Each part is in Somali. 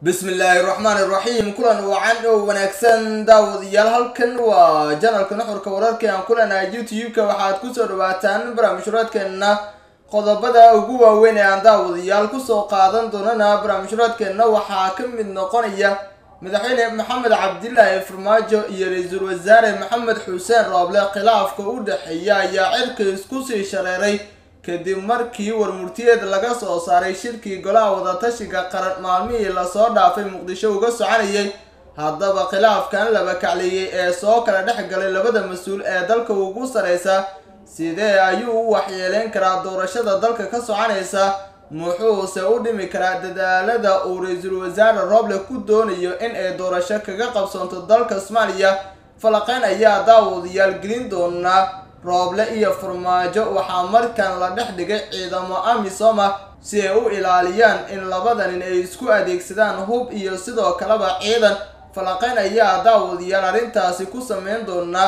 بسم الله الرحمن الرحيم كلنا وعن ونكسن داود يالهلكن وجنرال كنحورك وراركي كلنا يوتيوب وحاد كسر واتان برامجراتكنا qodobada ugu waaweyn ee daawad yaal ku soo qaadan doonana barnaamijraadkeena waxa ka mid noqonaya madaxweyne maxamed cabdilaahi farmaajo iyo ra'iisul wasaare maxamed xuseen rooble khilaafka u dhaxeeya ayaa cirka isku sii shareeray kadib markii warmurtiyeed laga soo saaray shirkii golaha wada tashiga qaran maalmihii la soo dhaafay muqdisho uga soconayay haddaba khilaafkan laba kacliyay ee soo kala dhexgalay labada mas'uul ee dalka ugu sareysa sidee ayuu u waxyeeleyn karaa doorashada dalka ka soconaysa muxuuse u dhimi karaa dadaalada uu ra'iisul wasaare Rooble ku doonayo in ay doorasho kaga qabsanto dalka Soomaaliya falaqayn ayaa daawadayaal gelin doona Rooble iyo Farmaajo waxaa markan la dhex dhigay ciidamo AMISOM si ay u ilaaliyaan in labadan ay isku adeegsadaan hub iyo sidoo kaleba ciidan falaqayn ayaa daawadayaal arrintaasi ku sameyn doona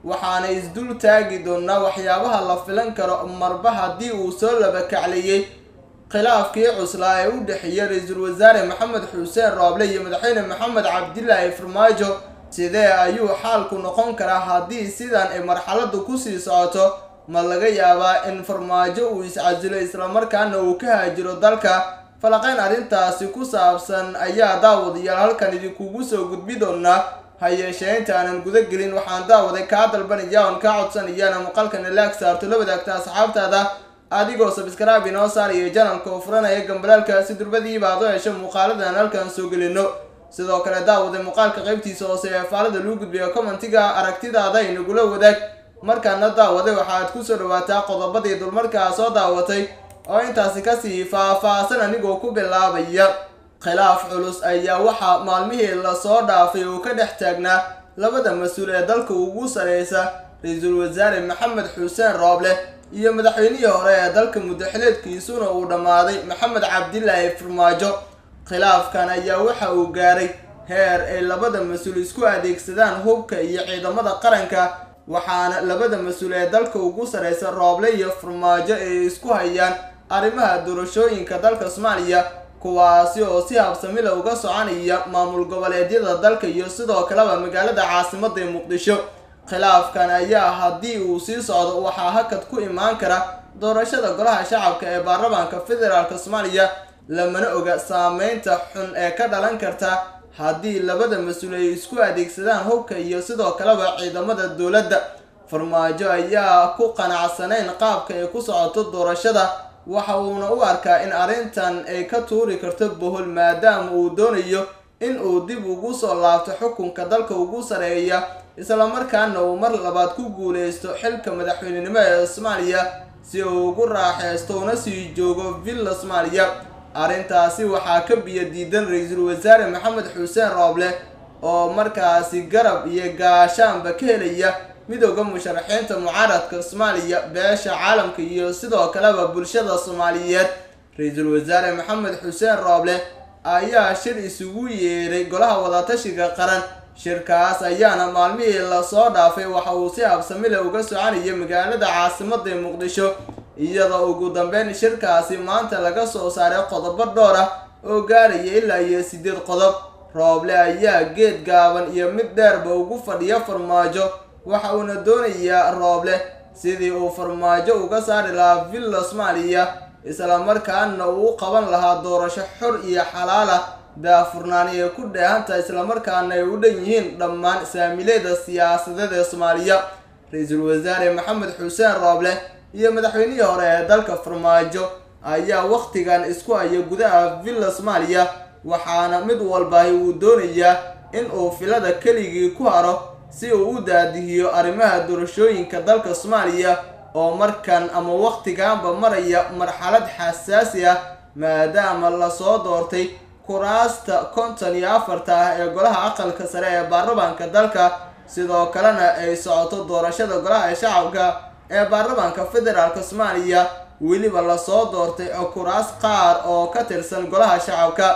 waxaana isdul taagi doona waxyaabaha la filan karo marba hadii uu soo laba kacliyay khilaafkii cuslaa ee u dhaxeeyay ra'iisul wasaare maxamed xuseen Rooble iyo madaxweyne maxamed cabdilaahi farmaajo sidee ayuu xaalku noqon karaa hadii sidan ay marxaladdu ku sii socoto ma laga yaabaa in farmaajo uu iscasilo isla markaana uu ka haajiro dalka falaqayn arrintaasi ku saabsan ayaa daawadayaal halkan idinkugu soo gudbi doona hayeeshee intaanan guda gelin waxaan daawaday ka dalbanaya oo ka codsanayana muuqaalkan like saarto la wadaagta asxaabtaada adigoo subscribe inoo saariyo channelka oo furanaya gambalaalka si durbadiiba aad u hesho muuqaaladan halkan soo gelino sidoo kale daawaday muuqaalka qaybtiisa hoose ee faalada lagu gudbiyo commentiga aragtidaada inagula wadaag markaana daawaday waxaad ku soo dhawaataa qodobadii dulmarkaa soo daawatay oo intaasi ka sii faahfaahsan anigoo ku bilaabaya khilaaf culus ayaa waxa maalmihii la soo dhaafay oo ka dhex taagnaa labada mas'uul ee dalka ugu sareysa ra'iisul wasaare maxamed xuseen Rooble iyo madaxweynihii hore ee dalka muddaxileedkiisuna uu dhamaaday maxamed cabdilaahi farmaajo khilaafkan ayaa waxa uu gaaray heer ay labada mas'uul isku adeegsadaan hubka iyo ciidamada qaranka waxaana labada mas'uul ee dalka ugu sareysa Rooble iyo farmaajo ay isku hayaan arrimaha doorashooyinka dalka Soomaaliya kuwaasi oo si habsami leh uga soconaya maamul goboleedyada dalka iyo sidoo kaleba magaalada caasimadda Muqdisho khilaafkan ayaa hadii uu sii socdo waxa hakad ku imaan kara doorashada golaha shacabka ee baarlamaanka federaalka Soomaaliya lamana oga saameynta xun ee ka dhalan karta hadii labada mas'uul ay isku adeegsadaan hubka iyo sidoo kaleba ciidamada dawladda farmaajo ayaa ku qanacsanayn qaabka ay ku socoto doorashada waxa uuna u arkaa in arrintan ay ka tuuri karto bohol maadaama uu doonayo in uu dib ugu soo laabto xukunka dalka ugu sareeya isla markaana uu mar labaad ku guuleysto xilka madaxweynenimo ee Soomaaliya si uu ugu raaxeysto una sii joogo villa Soomaaliya arrintaasi waxaa ka biyo diidan ra'iisul wasaare maxamed xuseen Rooble oo markaasi garab iyo gaashaanba ka helaya midowga musharaxiinta mucaaradka Soomaaliya beesha caalamka iyo sidoo kaleba bulshada Soomaaliyeed ra'iisul wasaare maxamed xuseen Rooble ayaa shir isugu yeeray golaha wada tashiga qaran shirkaas ayaana maalmihii la soo dhaafay waxa uu si habsami leh uga soconayay magaalada caasimadda Muqdisho iyadoo ugu dambeyn shirkaasi maanta laga soo saaray qodobo dhowr ah oo gaaraya ilaa 8 qodob Rooble ayaa geed gaaban iyo mid dheerba ugu fadhiya farmaajo waxa uuna doonayaa Rooble sidii uu farmaajo uga saari lahaa villa Soomaaliya isla markaana uu qaban lahaa doorasho xor iyo xalaal ah daafurnaan ee ku dheehanta isla markaana ay u dhan yihiin dhammaan saamileeda siyaasadeed ee Soomaaliya ra'iisul wasaare maxamed xuseen Rooble iyo madaxweynihii hore ee dalka farmaajo ayaa waqtigan isku ay gudaha villa Soomaaliya waxaana mid walba uu doonayaa in uu filada kaligii ku haro si uu u daadihiyo arrimaha doorashooyinka dalka Soomaaliya oo markan ama waqtigaanba maraya marxalad xasaasi ah maadaama la soo doortay kuraasta 54 ah ee golaha aqalka sare ee baarlamaanka dalka sidoo kalena ay socoto doorashada golaha shacabka ee baarlamaanka federaalka Soomaaliya weliba la soo doortay kuraas qaar oo ka tirsan golaha shacabka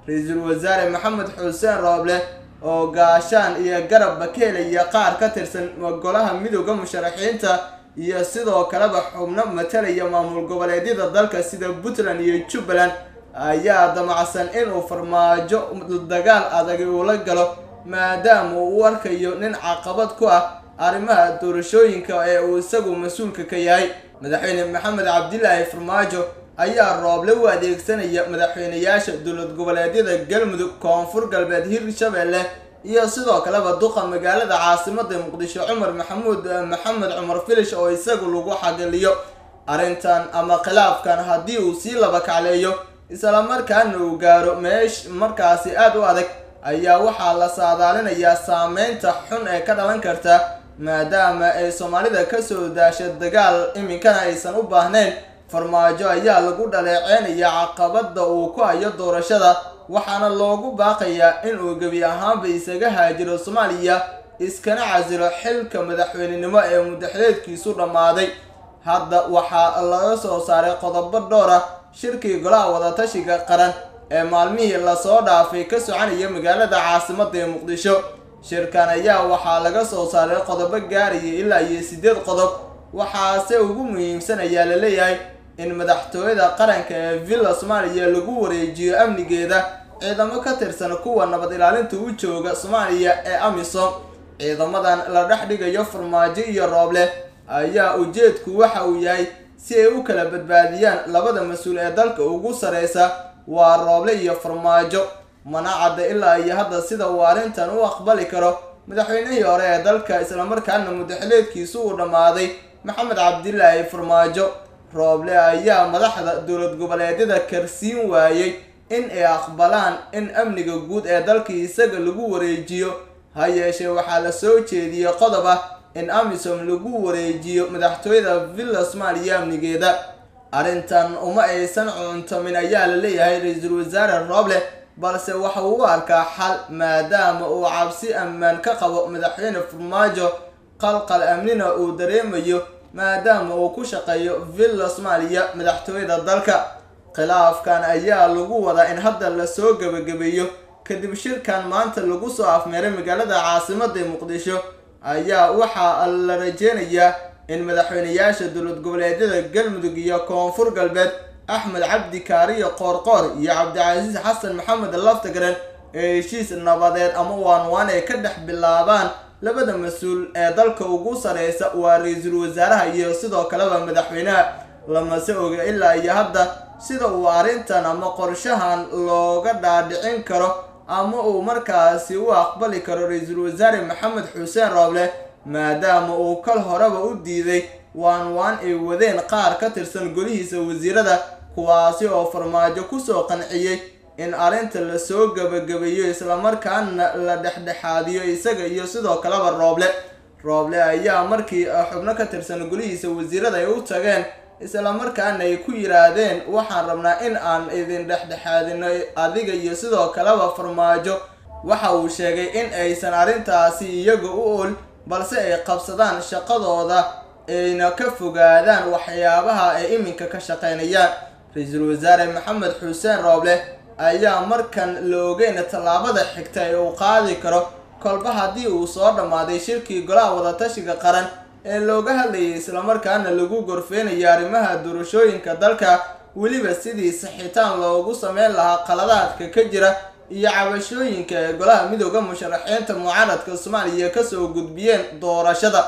ra'iisul wasaare maxamed xuseen Rooble oo gaashaan iyo garabba ka helaya qaar ka tirsan golaha midowga musharaxiinta iyo sidoo kaleba xubno matalaya maamul goboleedyada dalka sida Puntland iyo Jubbaland ayaa damacsan inuu farmaajo dagaal adag ula galo maadaama uu u arkayo nin caqabad ku ah arrimaha doorashooyinka ee uu isagu mas-uulka ka yahay. madaxweyne maxamed cabdilaahi farmaajo ayaa Rooble u adeegsanaya madaxweynayaasha dowlad goboleedyada Galmudug, Koonfur Galbeed, Hirshabelle iyo sidoo kaleba duqa magaalada caasimadda Muqdisho Cumar Maxamed Cumar Filish oo isagu lagu xagaliyo arrintan ama khilaafkan haddii uu sii laba kacleeyo isla markaana uu gaaro meesh markaasi aad u adag ayaa waxaa la saadaalinayaa saameynta xun ee ka dhalan karta maadaama ay Soomaalida ka soo daashay dagaal iminkana aysan u baahnayn. farmaajo ayaa lagu dhaleeceynaya caqabada uu ku hayo doorashada waxaana loogu baaqayaa in uu gebi ahaanba isaga haajiro Soomaaliya iskana casilo xilka madaxweynenimo ee muddaxileedkiisu dhammaaday. hadda waxaa laga soo saaray qodobo dhowr ah shirkii golaha wadatashiga qaran ee maalmihii lasoo dhaafay ka soconaya magaalada caasimadda ee Muqdisho. shirkan ayaa waxaa laga soo saaray qodobo gaaraya ilaa 8 qodob waxaase ugu muhiimsan ayaa la leeyahay in madaxtooyada qaranka ee Villa Soomaaliya lagu wareejiyo amnigeeda ciidamo ka tirsan kuwa nabad ilaalinta u jooga Soomaaliya ee AMISOM. ciidamadan la dhex dhigayo farmaajo iyo Rooble ayaa ujeedku waxa uu yahay si ay u kala badbaadiyaan labada mas'uul ee dalka ugu sareysa waa Rooble iyo farmaajo. mana cadda ilaa iyo hadda sida uu arrintan u aqbali karo madaxweynihii hore ee dalka isla markaana muddaxileedkiisu uu dhammaaday Maxamed Cabdilaahi Farmaajo. Rooble ayaa madaxda dowlad goboleedyada karsiin waayay in ay aqbalaan in amniga guud ee dalka isaga lagu wareejiyo. ha yeeshee waxaa la soo jeediyay qodob ah in AMISOM lagu wareejiyo madaxtooyada Villa Soomaaliya amnigeeda. arrintan uma aysan cuntamin ayaa la leeyahay ra'iisul wasaare Rooble balse waxa uu arkaa xal maadaama uu cabsi ammaan ka qabo madaxweyne Farmaajo qalqal amnina uu dareemayo maadaama uu ku shaqeeyo Villa Soomaaliya madaxtooyada dalka. khilaafkan ayaa lagu wadaa in hadda la soo gabagabeeyo kadib shirkan maanta lagu soo afmeeray magaalada caasimadda Muqdisho ayaa waxaa la rajeynayaa in madaxweynayaasha dowlad goboleedyada Galmudug iyo Koonfur Galbeed Axmed Cabdi Kaariyo Qoorqoor iyo Cabdicasiis Xasan Maxamed Laftagareen ee heshiis nabadeed ama waan ay ka dhex bilaabaan labada mas'uul ee dalka ugu sareysa waa ra'iisul wasaaraha iyo sidoo kaleba madaxweynaha. lamase oga ilaa iyo hadda sida uu arrintan ama qorshahan looga dhaadhicin karo ama uu markaasi u aqbali karo ra'iisul wasaare Maxamed Xuseen Rooble maadaama uu kal horeba u diiday waan ay wadeen qaar ka tirsan golihiisa wasiirada kuwaasi oo farmaajo ku soo qanciyay in arrinta la soo gabagabeeyo isla markaana la dhexdhexaadiyo isaga iyo sidoo kaleba Rooble ayaa markii xubno ka tirsan golihiisa wasiirada ay u tageen isla markaana ay ku yiraahdeen waxaan rabnaa in aan idin dhexdhexaadino adiga iyo sidoo kaleba farmaajo. waxa uu sheegay in aysan arrintaasi iyaga u ol balse ay qabsadaan shaqadooda ayna ka fogaadaan waxyaabaha ay iminka ka shaqeynayaan. ra'iisul wasaare Maxamed Xuseen Rooble ayaa markan la ogeyn tallaabada xigta ee uu qaadi karo kolba haddii uu soo dhammaaday shirkii golaha wadatashiga qaran ee looga hadlayay isla markaana lagu gorfeynayo arrimaha doorashooyinka dalka weliba sidii saxiitaan loogu sameyn lahaa qaladaadka ka jira iyo cabashooyinka ee golaha midowga musharaxiinta mucaaradka Soomaaliya ka soo gudbiyeen doorashada.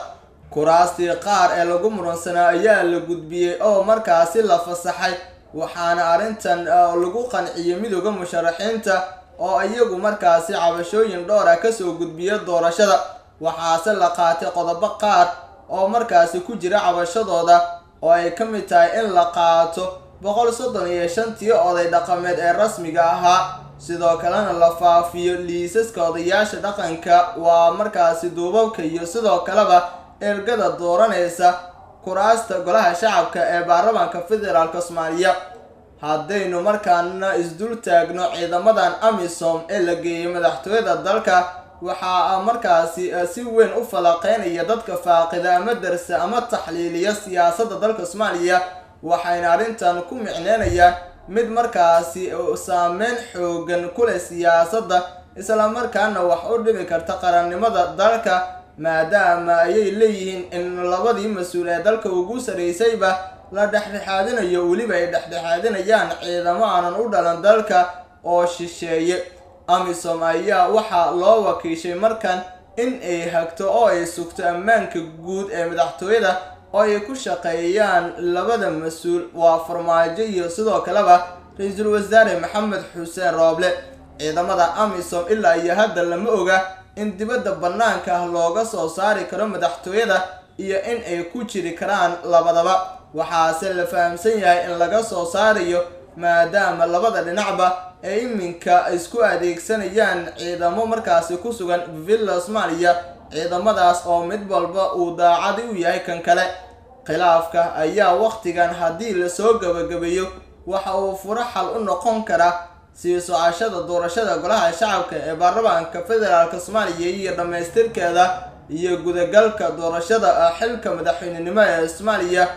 kuraastii qaar ee lagu muransanaa ayaa la gudbiyay oo markaasi la fasaxay waxaana arrintan lagu qanciyay midowga musharaxiinta oo iyagu markaasi cabashooyin dhowr ah ka soo gudbiyay doorashada. waxaase la qaatay qodobo qaar oo markaasi ku jira cabashadooda oo ay ka mid tahay in la qaato 135 oday dhaqameed ee rasmiga ahaa sidoo kalena la faafiyo liisaska odayaasha dhaqanka waa markaasi duubabka iyo sidoo kaleba ergada dooranaysa kuraasta golaha shacabka ee baarlamaanka federaalka Soomaaliya. haddaynu markaana isdul taagno ciidamadan AMISOM ee la geeyay madaxtooyada dalka waxaa markaasi si weyn u falaqeynaya dadka faaqida ama darsa ama taxliiliya siyaasadda dalka Soomaaliya waxayna arrintan ku micneynayaan mid markaasi saameyn xoogan ku leh siyaasadda isla markaana wax u dhimi karta qarannimada dalka maadaama ay leeyihiin in labadii mas'uul ee dalka ugu sareysayba la dhexdhexaadinayo weliba ay dhexdhexaadinayaan ciidamo aanan u dhalan dalka oo shisheeye. Amisom ayaa waxaa loo wakiishay markan in ay hagto oo ay sugto ammaanka guud ee madaxtooyada oo ay ku shaqeeyaan labada mas'uul waa Farmaajo iyo sidoo kaleba ra'iisul wasaare Maxamed Xuseen Rooble. ciidamada Amisom ilaa iyo hadda lama oga in dibadda banaanka looga soo saari karo madaxtooyada iyo in ay ku jiri karaan labadaba. waxaase la fahamsan yahay in laga soo saarayo maadaama labada dhinacba ay iminka isku adeegsanayaan ciidamo markaasi ku sugan Villa Soomaaliya, ciidamadaas oo mid walba uu daacad u yahay kan kale. khilaafka ayaa waqtigan haddii la soo gabagabeeyo waxa uu furo xal u noqon karaa sii socashada doorashada golaha shacabka ee baarlamaanka federaalka Soomaaliya iyo dhamaystirkeeda iyo gudagalka doorashada xilka madaxweynenimo ee Soomaaliya.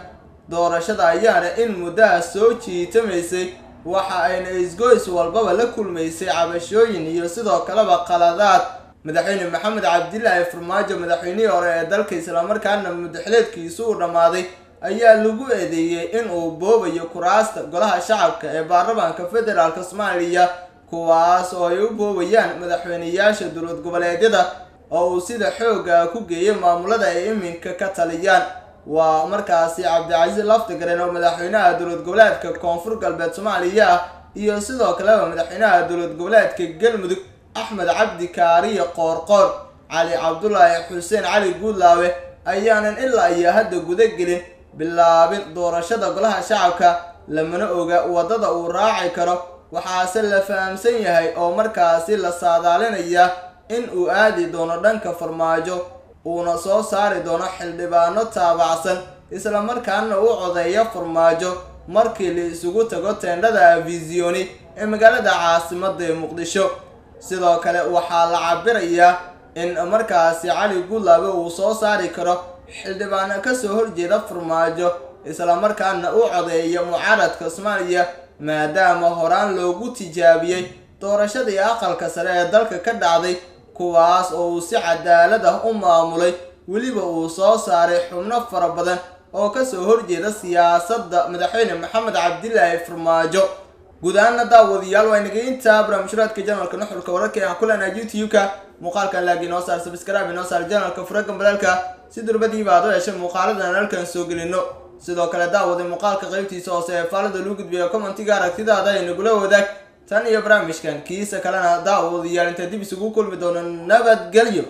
doorashada ayaana in muddo soo jiitamaysay waxa ayna isgoys walbaba la kulmaysay cabashooyin iyo sidoo kaleba qaladaad. madaxweyne Maxamed Cabdilaahi Farmaajo madaxweynihii hore ee dalka isla markaana muddaxileedkiisu u dhamaaday ayaa lagu eedeeyay in uu boobayo kuraasta golaha shacabka ee baarlamaanka federaalka Soomaaliya, kuwaas oo ay u boobayaan madaxweynayaasha dowlad goboleedyada oo uu sida xooga ku geeyay maamulada ay iminka ka taliyaan. waa markaasi Cabdicasiis Laftagareen oo madaxweynaha dowlad goboleedka Koonfur Galbeed Soomaaliya iyo sidoo kale madaxweynaha dowlad goboleedka Galmudug Axmed Cabdi Kaariye Qoorqoor. Cali Cabdullaahi Xuseen Cali Guudlaawe ayaanan ilaa iyo hadda guda gelin bilaabin doorashada golaha shacabka, lamana oga wadada uu raaci karo. waxaase la fahamsan yahay oo markaasi la saadaalinaya in uu aadi doono dhanka Farmaajo, uuna soo saari doono xildhibaano taabacsan isla markaana uu codeeyo Farmaajo markii la isugu tago teendhada Vizioni ee magaalada caasimadda ee Muqdisho. sidoo kale waxaa la cabirayaa in markaasi Cali Guudlaawe uu soo saari karo xildhibaano ka soo horjeeda Farmaajo isla markaana uu codeeyo mucaaradka Soomaaliya, maadaama horaan loogu tijaabiyay doorashadii aqalka sare ee dalka ka dhacday, kuwaas oo uu si cadaalad ah u maamulay weliba uu soo saaray xubno fara badan oo ka soo horjeeda siyaasadda madaxweyne Maxamed Cabdilaahi Farmaajo. guud ahaan daawadayaal waa inaga intaa barnaamijyada channelka Nuxurka Wararka ee aan ku leenahay YouTube-ka. muuqaalkan laag inoo saar, subscribe inoo saar channelka Furaga Badalka si durbadiiba aad u hesho muuqaaladan halkan soo gelino. sidoo kale daawada muuqaalka qaybtiisa hoose ee faalada lagu gudbiyo commentiga aragtidaada ay nagula wadaag. tan iyo barnaamijkan kiisa kalena daawadayaal inta dib isugu kulmi doono nabadgelyo.